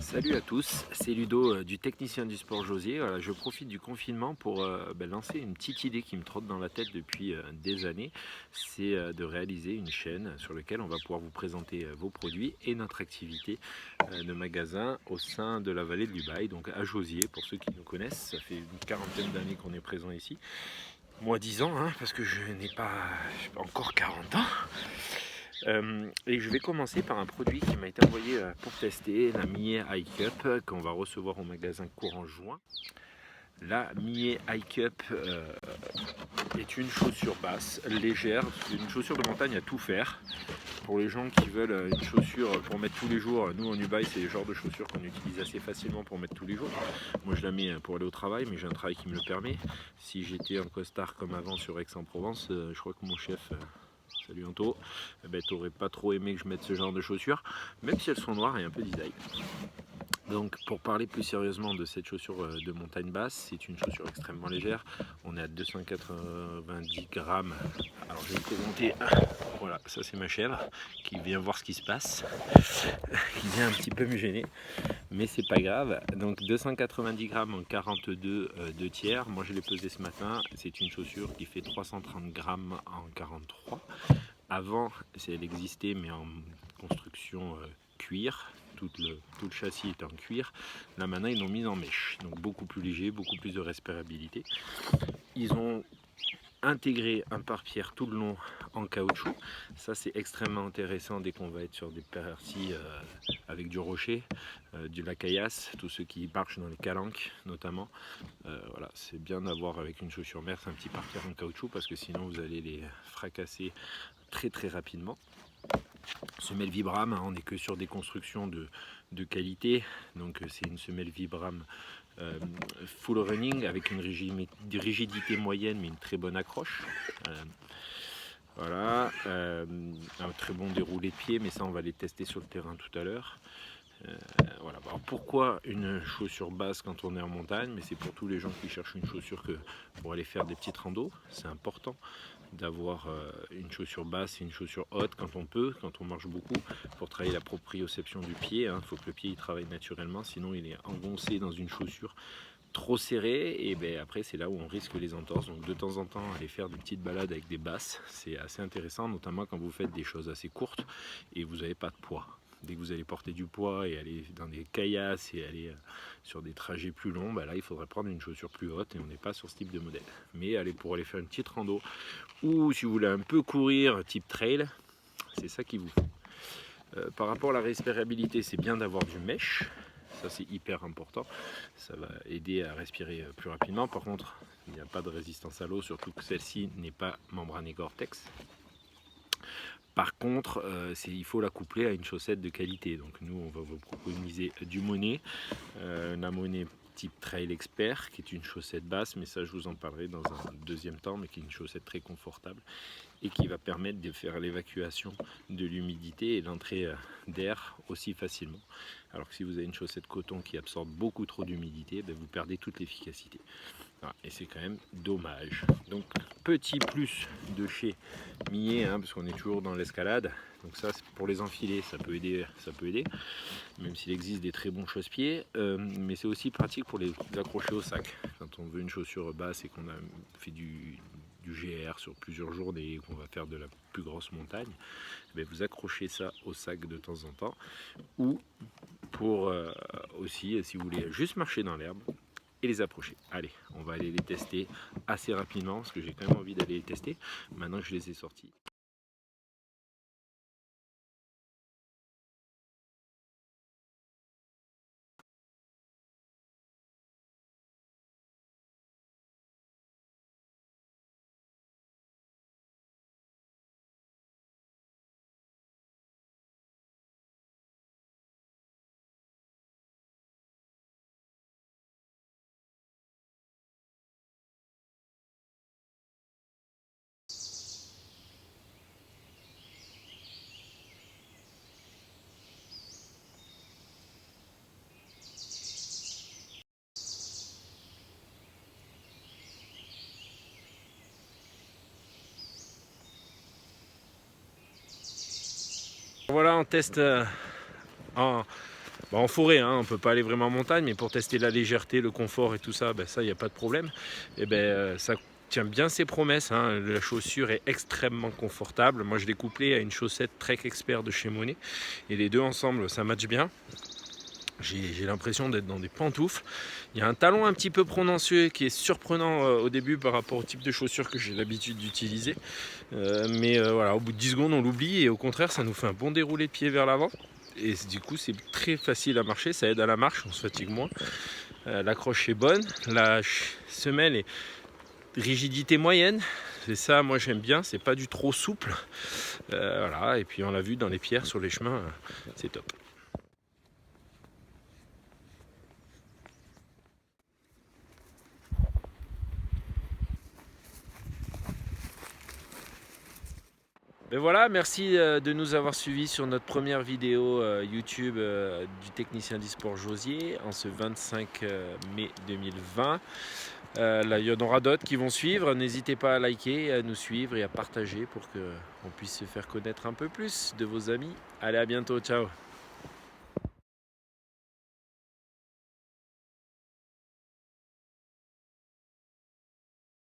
Salut à tous, c'est Ludo du Technicien du Sport Josier. Voilà, je profite du confinement pour lancer une petite idée qui me trotte dans la tête depuis des années. C'est de réaliser une chaîne sur laquelle on va pouvoir vous présenter vos produits et notre activité de magasin au sein de la vallée de l'Ubaye, donc à Josier. Pour ceux qui nous connaissent, ça fait une quarantaine d'années qu'on est présent ici. Moi 10 ans, hein, parce que je n'ai pas encore 40 ans. Et je vais commencer par un produit qui m'a été envoyé pour tester, la Mier High Cup qu'on va recevoir au magasin courant juin. La Mier High Cup est une chaussure basse, légère, une chaussure de montagne à tout faire. Pour les gens qui veulent une chaussure pour mettre tous les jours, nous en Ubaye c'est le genre de chaussures qu'on utilise assez facilement pour mettre tous les jours. Moi je la mets pour aller au travail, mais j'ai un travail qui me le permet. Si j'étais en costard comme avant sur Aix-en-Provence, je crois que mon chef... Salut Anto, t'aurais pas trop aimé que je mette ce genre de chaussures, même si elles sont noires et un peu design. Donc pour parler plus sérieusement de cette chaussure de montagne basse, c'est une chaussure extrêmement légère. On est à 290 grammes. Alors je vais vous présenter, voilà, ça c'est ma chèvre qui vient voir ce qui se passe, qui vient un petit peu me gêner, mais c'est pas grave. Donc 290 grammes en 42 2 tiers. Moi je l'ai pesé ce matin. C'est une chaussure qui fait 330 grammes en 43. Avant, elle existait, mais en construction cuir. Tout le châssis est en cuir. Là maintenant, ils l'ont mis en mèche. Donc beaucoup plus léger, beaucoup plus de respirabilité. Ils ont intégré un pare-pierre tout le long en caoutchouc. Ça, c'est extrêmement intéressant dès qu'on va être sur des parties avec du rocher, de la caillasse, tous ceux qui marchent dans les calanques notamment. Voilà, c'est bien d'avoir avec une chaussure Merce un petit pare-pierre en caoutchouc parce que sinon vous allez les fracasser très rapidement. Semelle Vibram, hein, on n'est que sur des constructions de qualité, donc c'est une semelle Vibram full running avec une rigidité moyenne mais une très bonne accroche. Voilà, un très bon déroulé de pied, mais ça on va les tester sur le terrain tout à l'heure. Voilà. Alors pourquoi une chaussure basse quand on est en montagne? Mais c'est pour tous les gens qui cherchent une chaussure pour aller faire des petites randos. C'est important d'avoir une chaussure basse et une chaussure haute quand on peut, quand on marche beaucoup, pour travailler la proprioception du pied. Il faut que le pied il travaille naturellement, sinon il est engoncé dans une chaussure trop serrée, et ben après c'est là où on risque les entorses. Donc de temps en temps aller faire des petites balades avec des basses, c'est assez intéressant, notamment quand vous faites des choses assez courtes et vous n'avez pas de poids. Dès que vous allez porter du poids et aller dans des caillasses et aller sur des trajets plus longs, là il faudrait prendre une chaussure plus haute et on n'est pas sur ce type de modèle. Mais pour aller faire une petite rando ou si vous voulez un peu courir type trail, c'est ça qu'il vous faut. Par rapport à la respirabilité, c'est bien d'avoir du mesh. Ça c'est hyper important, ça va aider à respirer plus rapidement. Par contre, il n'y a pas de résistance à l'eau, surtout que celle-ci n'est pas membranée Gore-Tex. Par contre, il faut la coupler à une chaussette de qualité. Donc nous, on va vous proposer du Monnet, la Monnet type Trail Expert, qui est une chaussette basse, mais ça je vous en parlerai dans un deuxième temps, mais qui est une chaussette très confortable et qui va permettre de faire l'évacuation de l'humidité et l'entrée d'air aussi facilement. Alors que si vous avez une chaussette coton qui absorbe beaucoup trop d'humidité, vous perdez toute l'efficacité. Voilà, et c'est quand même dommage. Donc petit plus de chez Mier, parce qu'on est toujours dans l'escalade. Donc ça, pour les enfiler, ça peut aider, même s'il existe des très bons chausse-pieds. Mais c'est aussi pratique pour les accrocher au sac. Quand on veut une chaussure basse et qu'on a fait du GR sur plusieurs journées et qu'on va faire de la plus grosse montagne, vous accrochez ça au sac de temps en temps. Ou pour aussi, si vous voulez juste marcher dans l'herbe, et les approcher. Allez, on va aller les tester assez rapidement parce que j'ai quand même envie d'aller les tester maintenant que je les ai sortis. Voilà, on teste en en forêt, hein, on ne peut pas aller vraiment en montagne, mais pour tester la légèreté, le confort et tout ça, ça, il n'y a pas de problème. Et ça tient bien ses promesses, hein. La chaussure est extrêmement confortable. Moi, je l'ai couplée à une chaussette Trek Expert de chez Monet. Et les deux ensemble, ça match bien. J'ai l'impression d'être dans des pantoufles. Il y a un talon un petit peu prononcé qui est surprenant au début par rapport au type de chaussures que j'ai l'habitude d'utiliser. Mais voilà, au bout de 10 secondes, on l'oublie et au contraire, ça nous fait un bon déroulé de pied vers l'avant. Et du coup, c'est très facile à marcher, ça aide à la marche, on se fatigue moins. L'accroche est bonne, la semelle est rigidité moyenne. C'est ça, moi j'aime bien, c'est pas du trop souple. Voilà, et puis on l'a vu dans les pierres, sur les chemins, c'est top. Ben voilà, merci de nous avoir suivis sur notre première vidéo YouTube du technicien d'e-sport Josier en ce 25 mai 2020. Là, il y en aura d'autres qui vont suivre. N'hésitez pas à liker, à nous suivre et à partager pour qu'on puisse se faire connaître un peu plus de vos amis. Allez, à bientôt, ciao!